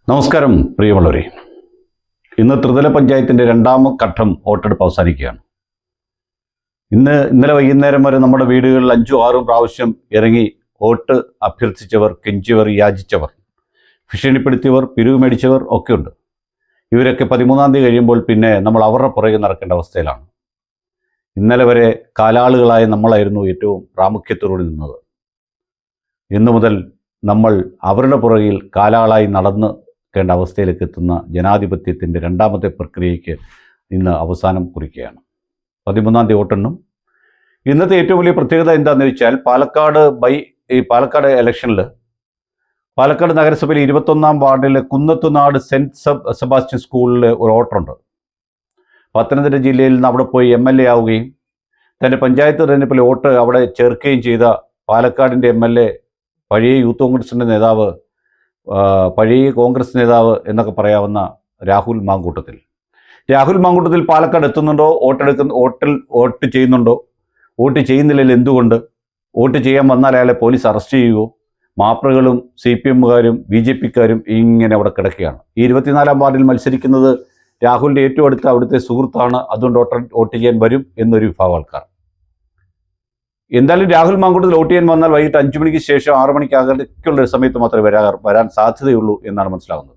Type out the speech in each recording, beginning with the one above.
നമസ്കാരം പ്രിയമുള്ളവരെ. ഇന്ന് ത്രിതല പഞ്ചായത്തിൻ്റെ രണ്ടാം ഘട്ടം വോട്ടെടുപ്പ് അവസാനിക്കുകയാണ്. ഇന്നലെ വൈകുന്നേരം വരെ നമ്മുടെ വീടുകളിൽ 5-6 പ്രാവശ്യം ഇറങ്ങി വോട്ട് അഭ്യർത്ഥിച്ചവർ, കെഞ്ചിയവർ, യാചിച്ചവർ, ഭീഷണിപ്പെടുത്തിയവർ, പിരിവ് മേടിച്ചവർ ഒക്കെയുണ്ട്. ഇവരൊക്കെ 13-ാം തീയതി കഴിയുമ്പോൾ പിന്നെ നമ്മൾ അവരുടെ പുറകെ നടക്കേണ്ട അവസ്ഥയിലാണ്. ഇന്നലെ വരെ കാലാളുകളായ നമ്മളായിരുന്നു ഏറ്റവും പ്രാമുഖ്യത്തോടെ നിന്നത്. ഇന്നു മുതൽ നമ്മൾ അവരുടെ പുറകിൽ കാലാളായി നടന്ന് അവസ്ഥയിലേക്ക് എത്തുന്ന ജനാധിപത്യത്തിൻ്റെ രണ്ടാമത്തെ പ്രക്രിയയ്ക്ക് ഇന്ന് അവസാനം കുറിക്കുകയാണ്. 13-ാം തീയതി വോട്ടെണ്ണും. ഇന്നത്തെ ഏറ്റവും വലിയ പ്രത്യേകത എന്താണെന്ന് വെച്ചാൽ പാലക്കാട് ഇലക്ഷനിൽ പാലക്കാട് നഗരസഭയിൽ 21-ാം വാർഡിലെ കുന്നത്തുനാട് സെൻറ്റ് സെബാസ്റ്റ്യൻ സ്കൂളിൽ ഒരു വോട്ടറുണ്ട്. പത്തനംതിട്ട ജില്ലയിൽ നിന്ന് അവിടെ പോയി MLA ആവുകയും തൻ്റെ പഞ്ചായത്ത് തെരഞ്ഞെടുപ്പിൽ വോട്ട് അവിടെ ചേർക്കുകയും ചെയ്ത പാലക്കാടിൻ്റെ MLA, പഴയ യൂത്ത് കോൺഗ്രസിൻ്റെ നേതാവ്, പഴയ കോൺഗ്രസ് നേതാവ് എന്നൊക്കെ പറയാവുന്ന രാഹുൽ മാങ്കൂട്ടത്തിൽ പാലക്കാട് എത്തുന്നുണ്ടോ? വോട്ട് ചെയ്യുന്നുണ്ടോ? വോട്ട് ചെയ്യുന്നില്ലെങ്കിൽ എന്തുകൊണ്ട്? വോട്ട് ചെയ്യാൻ വന്നാൽ അയാളെ പോലീസ് അറസ്റ്റ് ചെയ്യുമോ? മാപ്രകളും CPMകാരും BJPക്കാരും ഇങ്ങനെ അവിടെ കിടക്കുകയാണ്. ഈ 24-ാം വാർഡിൽ മത്സരിക്കുന്നത് രാഹുലിൻ്റെ ഏറ്റവും അടുത്ത അവിടുത്തെ സുഹൃത്താണ്. അതുകൊണ്ട് വോട്ട് ചെയ്യാൻ വരും എന്നൊരു വിഭാഗം ആൾക്കാർ. എന്തായാലും രാഹുൽ മാങ്കൂട്ടത്തിൽ വോട്ട് ചെയ്യാൻ വന്നാൽ വൈകിട്ട് 5 മണിക്ക് ശേഷം 6 മണിക്കകത്തേക്കുള്ളൊരു സമയത്ത് മാത്രമേ വരാൻ സാധ്യതയുള്ളൂ എന്നാണ് മനസ്സിലാകുന്നത്.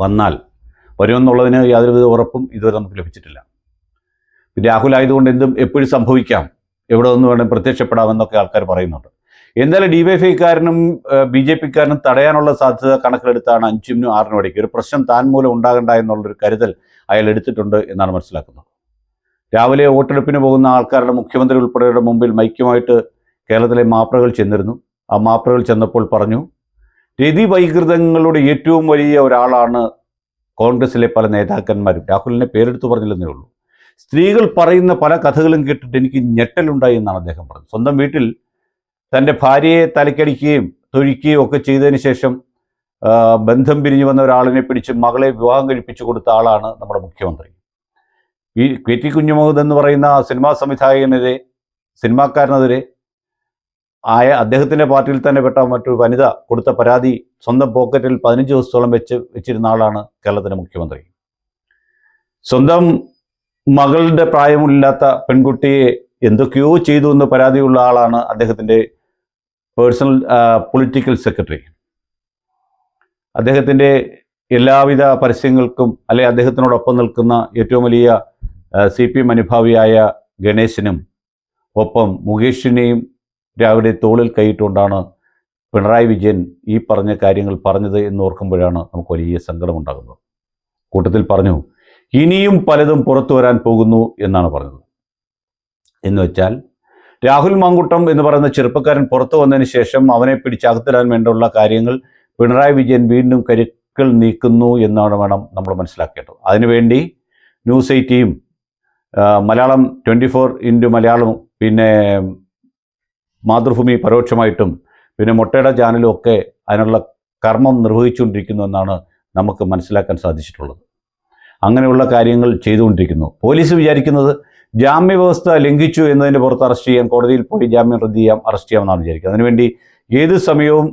വന്നാൽ വരുമെന്നുള്ളതിന് യാതൊരുവിധ ഉറപ്പും ഇതുവരെ നമുക്ക് ലഭിച്ചിട്ടില്ല. രാഹുൽ ആയതുകൊണ്ട് എന്തും എപ്പോഴും സംഭവിക്കാം, എവിടെ നിന്ന് വേണമെങ്കിൽ പ്രത്യക്ഷപ്പെടാമെന്നൊക്കെ ആൾക്കാർ പറയുന്നുണ്ട്. എന്തായാലും DYFIക്കാരനും BJPക്കാരനും തടയാനുള്ള സാധ്യത കണക്കിലെടുത്താണ് 5-നും 6-നും ഇടയ്ക്ക് ഒരു പ്രശ്നം താൻ മൂലം ഉണ്ടാകണ്ട എന്നുള്ളൊരു കരുതൽ അയാൾ എടുത്തിട്ടുണ്ട് എന്നാണ് മനസ്സിലാക്കുന്നത്. രാവിലെ വോട്ടെടുപ്പിന് പോകുന്ന ആൾക്കാരുടെ മുഖ്യമന്ത്രി ഉൾപ്പെടെയുടെ മുമ്പിൽ മൈക്കുമായിട്ട് കേരളത്തിലെ മാപ്രകൾ ചെന്നിരുന്നു. ആ മാപ്രകൾ ചെന്നപ്പോൾ പറഞ്ഞു, രതിവൈകൃതങ്ങളുടെ ഏറ്റവും വലിയ ഒരാളാണ് കോൺഗ്രസിലെ പല നേതാക്കന്മാരും. രാഹുലിനെ പേരെടുത്ത് പറഞ്ഞില്ലെന്നേ ഉള്ളൂ. സ്ത്രീകൾ പറയുന്ന പല കഥകളും കേട്ടിട്ട് എനിക്ക് ഞെട്ടലുണ്ടായി എന്നാണ് അദ്ദേഹം പറഞ്ഞത്. സ്വന്തം വീട്ടിൽ തൻ്റെ ഭാര്യയെ തലക്കടിക്കുകയും തൊഴിക്കുകയും ഒക്കെ ചെയ്തതിന് ശേഷം ബന്ധം പിരിഞ്ഞു വന്ന ഒരാളിനെ പിടിച്ച് മകളെ വിവാഹം കഴിപ്പിച്ചു കൊടുത്ത ആളാണ് നമ്മുടെ മുഖ്യമന്ത്രി. ഈ KT കുഞ്ഞുമുഹമ്മദ് എന്ന് പറയുന്ന സിനിമാക്കാരനെതിരെ അദ്ദേഹത്തിൻ്റെ പാർട്ടിയിൽ തന്നെ പെട്ട മറ്റൊരു വനിത കൊടുത്ത പരാതി സ്വന്തം പോക്കറ്റിൽ 15 ദിവസത്തോളം വെച്ചിരുന്ന ആളാണ് കേരളത്തിൻ്റെ മുഖ്യമന്ത്രി. സ്വന്തം മകളുടെ പ്രായമില്ലാത്ത പെൺകുട്ടിയെ എന്തൊക്കെയോ ചെയ്തു എന്ന് പരാതിയുള്ള ആളാണ് അദ്ദേഹത്തിൻ്റെ പേഴ്സണൽ പൊളിറ്റിക്കൽ സെക്രട്ടറി. അദ്ദേഹത്തിൻ്റെ എല്ലാവിധ പരസ്യങ്ങൾക്കും അദ്ദേഹത്തിനോടൊപ്പം നിൽക്കുന്ന ഏറ്റവും വലിയ CPM അനുഭാവിയായ ഗണേശനും ഒപ്പം മുകേഷിനെയും രാവിലെ തോളിൽ കൈയിട്ടുകൊണ്ടാണ് പിണറായി വിജയൻ ഈ പറഞ്ഞ കാര്യങ്ങൾ പറഞ്ഞത് എന്നോർക്കുമ്പോഴാണ് നമുക്ക് വലിയ സങ്കടമുണ്ടാകുന്നത്. കൂട്ടത്തിൽ പറഞ്ഞു, ഇനിയും പലതും പുറത്തു വരാൻ പോകുന്നു എന്നാണ് പറഞ്ഞത്. എന്ന് വെച്ചാൽ രാഹുൽ മാങ്കൂട്ടം എന്ന് പറയുന്ന ചെറുപ്പക്കാരൻ പുറത്തു വന്നതിന് ശേഷം അവനെ പിടിച്ചകത്തിടാൻ വേണ്ടിയുള്ള കാര്യങ്ങൾ പിണറായി വിജയൻ വീണ്ടും കരുക്കൾ നീക്കുന്നു എന്നാണ് വേണം നമ്മൾ മനസ്സിലാക്കേണ്ടത്. അതിനുവേണ്ടി ന്യൂസ് 18യും മലയാളം 24 മലയാളവും പിന്നെ മാതൃഭൂമി പരോക്ഷമായിട്ടും പിന്നെ മുട്ടയുടെ ചാനലും ഒക്കെ അതിനുള്ള കർമ്മം നിർവഹിച്ചുകൊണ്ടിരിക്കുന്നു എന്നാണ് നമുക്ക് മനസ്സിലാക്കാൻ സാധിച്ചിട്ടുള്ളത്. അങ്ങനെയുള്ള കാര്യങ്ങൾ ചെയ്തുകൊണ്ടിരിക്കുന്നു. പോലീസ് വിചാരിക്കുന്നത് ജാമ്യവ്യവസ്ഥ ലംഘിച്ചു എന്നതിൻ്റെ പുറത്ത് അറസ്റ്റ് ചെയ്യാൻ, കോടതിയിൽ പോയി ജാമ്യം റദ്ദ് ചെയ്യാം, അറസ്റ്റ് ചെയ്യാമെന്നാണ് വിചാരിക്കുന്നത്. അതിനുവേണ്ടി ഏത് സമയവും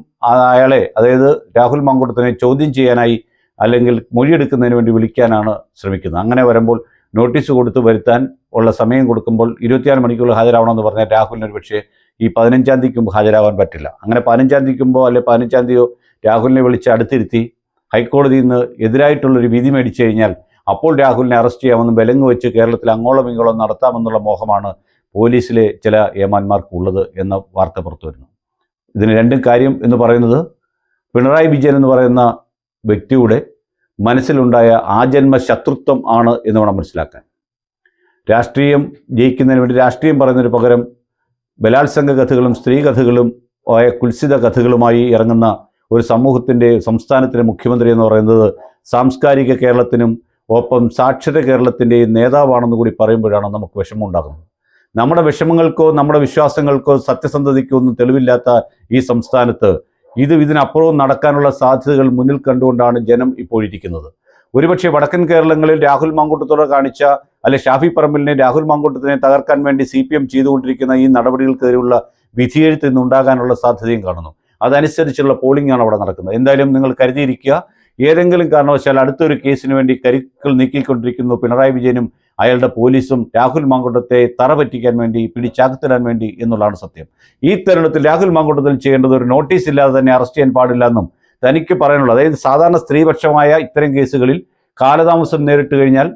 അയാളെ, അതായത് രാഹുൽ മാങ്കൂട്ടത്തിനെ ചോദ്യം ചെയ്യാനായി അല്ലെങ്കിൽ മൊഴിയെടുക്കുന്നതിന് വേണ്ടി വിളിക്കാനാണ് ശ്രമിക്കുന്നത്. അങ്ങനെ വരുമ്പോൾ നോട്ടീസ് കൊടുത്ത് വരുത്താൻ ഉള്ള സമയം കൊടുക്കുമ്പോൾ 24 മണിക്കൂർ ഹാജരാവണമെന്ന് പറഞ്ഞാൽ രാഹുലിന് പക്ഷേ ഈ 15-ാം തീയതിക്ക് മുമ്പ് ഹാജരാകാൻ പറ്റില്ല. അങ്ങനെ 15-ാം തീയതിക്ക് മുമ്പോ അല്ലെങ്കിൽ 15-ാം തീയതിയോ രാഹുലിനെ വിളിച്ച് അടുത്തിരുത്തി ഹൈക്കോടതിയിൽ നിന്ന് എതിരായിട്ടുള്ളൊരു വിധി മേടിച്ചു കഴിഞ്ഞാൽ അപ്പോൾ രാഹുലിനെ അറസ്റ്റ് ചെയ്യാമെന്ന് വിലങ്ങ് വെച്ച് കേരളത്തിൽ അങ്ങോളം ഇങ്ങോളം നടത്താമെന്നുള്ള മോഹമാണ് പോലീസിലെ ചില ഏമാന്മാർക്കുള്ളത് എന്ന വാർത്ത പുറത്തു വരുന്നു. ഇതിന് രണ്ടും കാര്യം എന്ന് പറയുന്നത് പിണറായി വിജയൻ എന്ന് പറയുന്ന വ്യക്തിയുടെ മനസ്സിലുണ്ടായ ആജന്മ ശത്രുത്വം ആണ് എന്ന് വേണം മനസ്സിലാക്കാൻ. രാഷ്ട്രീയം ജയിക്കുന്നതിന് വേണ്ടി രാഷ്ട്രീയം പറയുന്നതിന് പകരം ബലാത്സംഗ കഥകളും സ്ത്രീ കഥകളും ആയ കുൽസിത കഥകളുമായി ഇറങ്ങുന്ന ഒരു സംസ്ഥാനത്തിൻ്റെ മുഖ്യമന്ത്രി എന്ന് പറയുന്നത് സാംസ്കാരിക കേരളത്തിനും ഒപ്പം സാക്ഷര കേരളത്തിൻ്റെയും നേതാവാണെന്ന് കൂടി പറയുമ്പോഴാണ് നമുക്ക് വിഷമമുണ്ടാകുന്നത്. നമ്മുടെ വിഷമങ്ങൾക്കോ നമ്മുടെ വിശ്വാസങ്ങൾക്കോ സത്യസന്ധതയ്ക്കോ ഒന്നും തെളിവില്ലാത്ത ഈ സംസ്ഥാനത്ത് ഇതിനപ്പുറവും നടക്കാനുള്ള സാധ്യതകൾ മുന്നിൽ കണ്ടുകൊണ്ടാണ് ജനം ഇപ്പോഴിരിക്കുന്നത്. ഒരുപക്ഷെ വടക്കൻ കേരളങ്ങളിൽ രാഹുൽ മാങ്കൂട്ടത്തോടെ കാണിച്ച ഷാഫി പറമ്പിലിനെ, രാഹുൽ മാങ്കൂട്ടത്തിനെ തകർക്കാൻ വേണ്ടി CPM ചെയ്തുകൊണ്ടിരിക്കുന്ന ഈ നടപടികൾക്കെതിരെയുള്ള വിധിയെഴുത്ത് ഇന്നുണ്ടാകാനുള്ള സാധ്യതയും കാണുന്നു. അതനുസരിച്ചുള്ള പോളിംഗ് ആണ് അവിടെ നടക്കുന്നത്. എന്തായാലും നിങ്ങൾ കരുതിയിരിക്കുക, ഏതെങ്കിലും കാരണവശാൽ അടുത്തൊരു കേസിന് വേണ്ടി കരുക്കൾ നീക്കിക്കൊണ്ടിരിക്കുന്നു പിണറായി വിജയനും അയാളുടെ പോലീസും രാഹുൽ മാങ്കൂട്ടത്തെ തറ പറ്റിക്കാൻ വേണ്ടി പിടിച്ചാക്കത്തിടാൻ വേണ്ടി എന്നുള്ളതാണ് സത്യം. ഈ തരുണത്തിൽ രാഹുൽ മാങ്കൂട്ടത്തിൽ ചെയ്യേണ്ടത് ഒരു നോട്ടീസ് ഇല്ലാതെ തന്നെ അറസ്റ്റ് ചെയ്യാൻ പാടില്ല എന്നും തനിക്ക് പറയാനുള്ളത്. അതായത് സാധാരണ സ്ത്രീപക്ഷമായ ഇത്തരം കേസുകളിൽ കാലതാമസം നേരിട്ട് കഴിഞ്ഞാൽ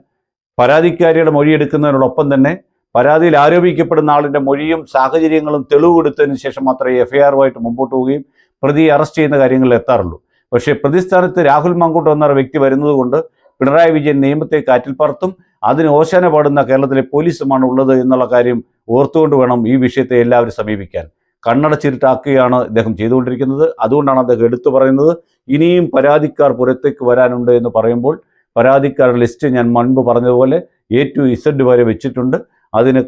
പരാതിക്കാരിയുടെ മൊഴിയെടുക്കുന്നതിനോടൊപ്പം തന്നെ പരാതിയിൽ ആരോപിക്കപ്പെടുന്ന ആളിൻ്റെ മൊഴിയും സാഹചര്യങ്ങളും തെളിവ് കൊടുത്തതിന് ശേഷം മാത്രമേ എഫ്ഐആറുമായിട്ട് മുമ്പോട്ട് പോവുകയും പ്രതിയെ അറസ്റ്റ് ചെയ്യുന്ന കാര്യങ്ങളിൽ എത്താറുള്ളൂ. പക്ഷേ പ്രതിസ്ഥാനത്ത് രാഹുൽ മാങ്കൂട്ടം എന്ന വ്യക്തി വരുന്നത് കൊണ്ട് പിണറായി വിജയൻ നിയമത്തെ കാറ്റിൽ പറത്തും. അതിന് ഓശാന പാടുന്ന കേരളത്തിലെ പോലീസുമാണ് ഉള്ളത് എന്നുള്ള കാര്യം ഓർത്തുകൊണ്ട് വേണം ഈ വിഷയത്തെ എല്ലാവരും സമീപിക്കാൻ. കണ്ണടച്ചിട്ടാക്കുകയാണ് ഇദ്ദേഹം ചെയ്തുകൊണ്ടിരിക്കുന്നത്. അതുകൊണ്ടാണ് അദ്ദേഹം എടുത്തു പറയുന്നത്. ഇനിയും പരാതിക്കാർ പുറത്തേക്ക് വരാനുണ്ട് എന്ന് പറയുമ്പോൾ പരാതിക്കാരുടെ ലിസ്റ്റ് ഞാൻ മുൻപ് പറഞ്ഞതുപോലെ A to Z വരെ വെച്ചിട്ടുണ്ട്. അതിന്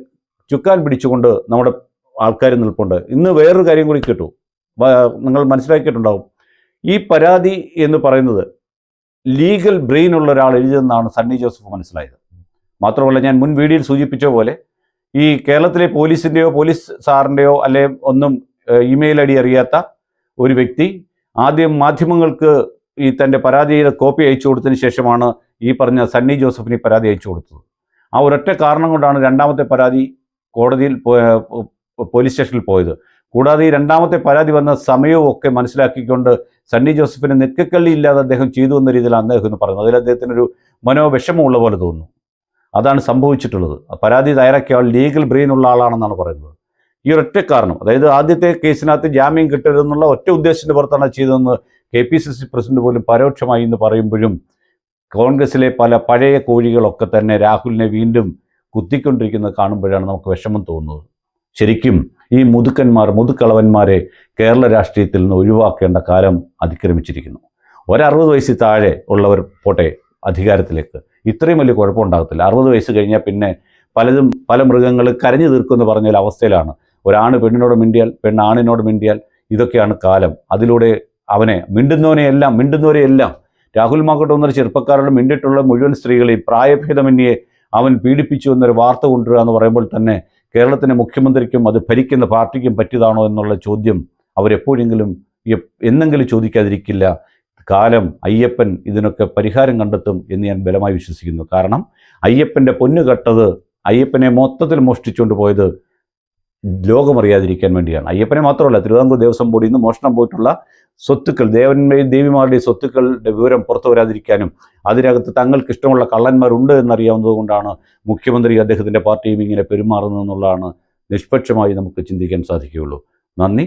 ചുക്കാൻ പിടിച്ചുകൊണ്ട് നമ്മുടെ ആൾക്കാർ നിൽപ്പുണ്ട്. ഇന്ന് വേറൊരു കാര്യം കൂടി കേട്ടു, നിങ്ങൾ മനസ്സിലാക്കിയിട്ടുണ്ടാവും. ഈ പരാതി എന്ന് പറയുന്നത് ലീഗൽ ബ്രെയിൻ ഉള്ള ഒരാൾ എഴുതിയെന്നാണ് സണ്ണി ജോസഫ് മനസ്സിലായത്. മാത്രമല്ല, ഞാൻ മുൻ വീഡിയോയിൽ സൂചിപ്പിച്ച പോലെ ഈ കേരളത്തിലെ പോലീസിൻ്റെയോ പോലീസ് സാറിൻ്റെയോ അല്ലെ ഒന്നും ഇമെയിൽ ഐ ഡി അറിയാത്ത ഒരു വ്യക്തി ആദ്യം മാധ്യമങ്ങൾക്ക് ഈ തൻ്റെ പരാതിയുടെ കോപ്പി അയച്ചു കൊടുത്തതിന് ശേഷമാണ് ഈ പറഞ്ഞ സണ്ണി ജോസഫിന് പരാതി അയച്ചു കൊടുത്തത്. ആ ഒരൊറ്റ കാരണം കൊണ്ടാണ് രണ്ടാമത്തെ പരാതി കോടതിയിൽ പോലീസ് സ്റ്റേഷനിൽ പോയത്. കൂടാതെ ഈ രണ്ടാമത്തെ പരാതി വന്ന സമയവും ഒക്കെ മനസ്സിലാക്കിക്കൊണ്ട് സണ്ണി ജോസഫിന് നെക്കക്കള്ളി ഇല്ലാതെ അദ്ദേഹം ചെയ്തു എന്ന രീതിയിലാണ് അദ്ദേഹം പറയുന്നത്. അതിൽ അദ്ദേഹത്തിനൊരു മനോവിഷമമുള്ള പോലെ തോന്നുന്നു. അതാണ് സംഭവിച്ചിട്ടുള്ളത്. പരാതി തയ്യാറാക്കിയ ആൾ ലീഗൽ ബ്രെയിൻ ഉള്ള ആളാണെന്നാണ് പറയുന്നത്. ഈ ഒരൊറ്റ കാരണം, അതായത് ആദ്യത്തെ കേസിനകത്ത് ജാമ്യം കിട്ടരുതെന്നുള്ള ഒറ്റ ഉദ്ദേശത്തിൻ്റെ പുറത്താണ് ചെയ്തതെന്ന് KPCC പ്രസിഡന്റ് പോലും പരോക്ഷമായി എന്ന് പറയുമ്പോഴും കോൺഗ്രസിലെ പല പഴയ കോഴികളൊക്കെ തന്നെ രാഹുലിനെ വീണ്ടും കുത്തിക്കൊണ്ടിരിക്കുന്നത് കാണുമ്പോഴാണ് നമുക്ക് വിഷമം തോന്നുന്നത്. ശരിക്കും ഈ മുതുക്കളവന്മാരെ കേരള രാഷ്ട്രീയത്തിൽ നിന്ന് ഒഴിവാക്കേണ്ട കാലം അതിക്രമിച്ചിരിക്കുന്നു. 60 വയസ്സിൽ താഴെ ഉള്ളവർ പോട്ടെ അധികാരത്തിലേക്ക്, ഇത്രയും വലിയ കുഴപ്പമുണ്ടാകത്തില്ല. 60 വയസ്സ് കഴിഞ്ഞാൽ പിന്നെ പല മൃഗങ്ങൾ കരഞ്ഞു തീർക്കുമെന്ന് പറഞ്ഞ അവസ്ഥയിലാണ്. ഒരാണ് പെണ്ണിനോട് മിണ്ടിയാൽ, പെണ്ണാണിനോട് മിണ്ടിയാൽ, ഇതൊക്കെയാണ് കാലം. അതിലൂടെ അവനെ മിണ്ടുന്നവരെയെല്ലാം രാഹുൽ മാങ്കൂട്ടം എന്നൊരു ചെറുപ്പക്കാരോട് മിണ്ടിയിട്ടുള്ള മുഴുവൻ സ്ത്രീകളെയും പ്രായഭേദമന്യേ അവൻ പീഡിപ്പിച്ചു എന്നൊരു വാർത്ത കൊണ്ടുവരിക എന്ന് പറയുമ്പോൾ തന്നെ കേരളത്തിൻ്റെ മുഖ്യമന്ത്രിക്കും അത് ഭരിക്കുന്ന പാർട്ടിക്കും പറ്റിയതാണോ എന്നുള്ള ചോദ്യം അവരെപ്പോഴെങ്കിലും എന്നെങ്കിലും ചോദിക്കാതിരിക്കില്ല. കാലം അയ്യപ്പൻ ഇതിനൊക്കെ പരിഹാരം കണ്ടെത്തും എന്ന് ഞാൻ ബലമായി വിശ്വസിക്കുന്നു. കാരണം അയ്യപ്പൻ്റെ പൊന്നു കട്ടത്, അയ്യപ്പനെ മൊത്തത്തിൽ മോഷ്ടിച്ചുകൊണ്ട് പോയത് ലോകമറിയാതിരിക്കാൻ വേണ്ടിയാണ്. അയ്യപ്പനെ മാത്രമല്ല, തിരുവിതാംകൂർ ദേവസ്വം ബോർഡിൽ നിന്ന് മോഷണം പോയിട്ടുള്ള സ്വത്തുക്കൾ, ദേവിമാരുടെയും സ്വത്തുക്കളുടെ വിവരം പുറത്തു വരാതിരിക്കാനും അതിനകത്ത് തങ്ങൾക്ക് ഇഷ്ടമുള്ള കള്ളന്മാരുണ്ട് എന്നറിയാവുന്നത് കൊണ്ടാണ് മുഖ്യമന്ത്രി അദ്ദേഹത്തിൻ്റെ പാർട്ടിയും ഇങ്ങനെ പെരുമാറുന്നതെന്നുള്ളതാണ് നിഷ്പക്ഷമായി നമുക്ക് ചിന്തിക്കാൻ സാധിക്കുകയുള്ളൂ. നന്ദി.